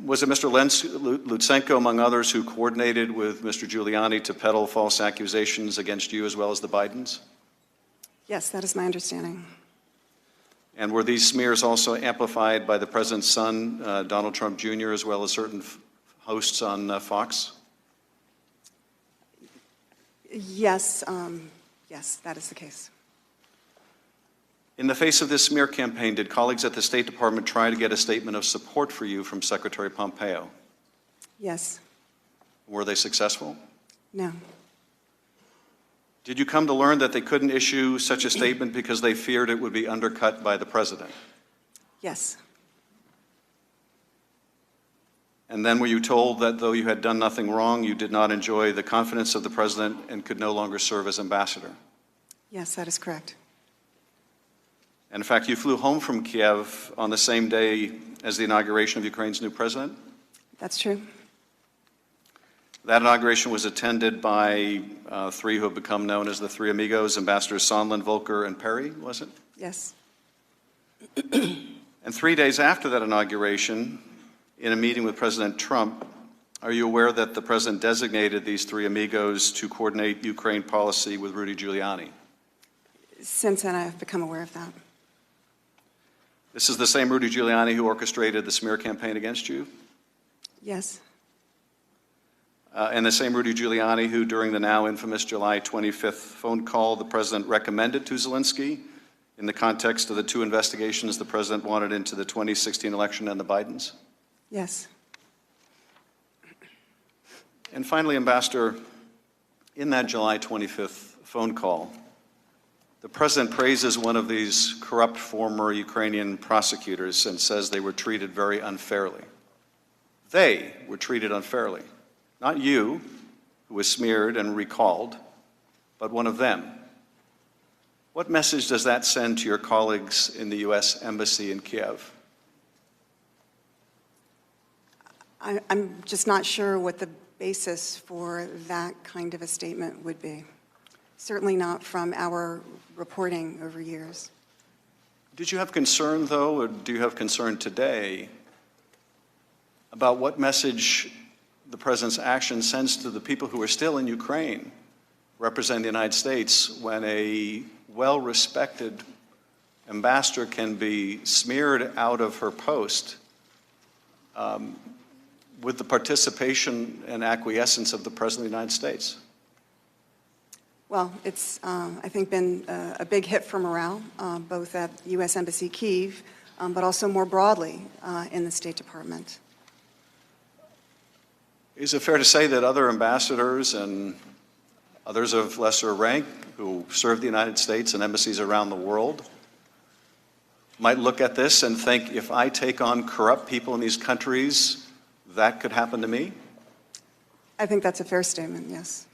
Was it Mr. Lutsenko, among others, who coordinated with Mr. Giuliani to peddle false accusations against you as well as the Bidens? Yes, that is my understanding. And were these smears also amplified by the president's son, Donald Trump Jr., as well as certain hosts on Fox? Yes, yes, that is the case. In the face of this smear campaign, did colleagues at the State Department try to get a statement of support for you from Secretary Pompeo? Yes. Were they successful? No. Did you come to learn that they couldn't issue such a statement because they feared it would be undercut by the president? Yes. And then were you told that though you had done nothing wrong, you did not enjoy the confidence of the president and could no longer serve as ambassador? Yes, that is correct. And in fact, you flew home from Kiev on the same day as the inauguration of Ukraine's new president? That's true. That inauguration was attended by three who have become known as the Three Amigos, Ambassadors Sondland, Volker, and Perry, was it? Yes. And 3 days after that inauguration, in a meeting with President Trump, are you aware that the president designated these Three Amigos to coordinate Ukraine policy with Rudy Giuliani? Since then, I have become aware of that. This is the same Rudy Giuliani who orchestrated the smear campaign against you? Yes. And the same Rudy Giuliani who, during the now infamous July 25th phone call, the president recommended to Zelensky in the context of the two investigations the president wanted into the 2016 election and the Bidens? Yes. And finally, Ambassador, in that July 25th phone call, the president praises one of these corrupt former Ukrainian prosecutors and says they were treated very unfairly. They were treated unfairly. Not you, who was smeared and recalled, but one of them. What message does that send to your colleagues in the U.S. Embassy in Kiev? I'm just not sure what the basis for that kind of a statement would be. Certainly not from our reporting over years. Did you have concern, though, or do you have concern today about what message the president's action sends to the people who are still in Ukraine representing the United States when a well-respected ambassador can be smeared out of her post with the participation and acquiescence of the President of the United States? Well, it's, I think, been a big hit for morale, both at the U.S. Embassy Kyiv, but also more broadly in the State Department. Is it fair to say that other ambassadors and others of lesser rank who serve the United States and embassies around the world might look at this and think, if I take on corrupt people in these countries, that could happen to me? I think that's a fair statement, yes.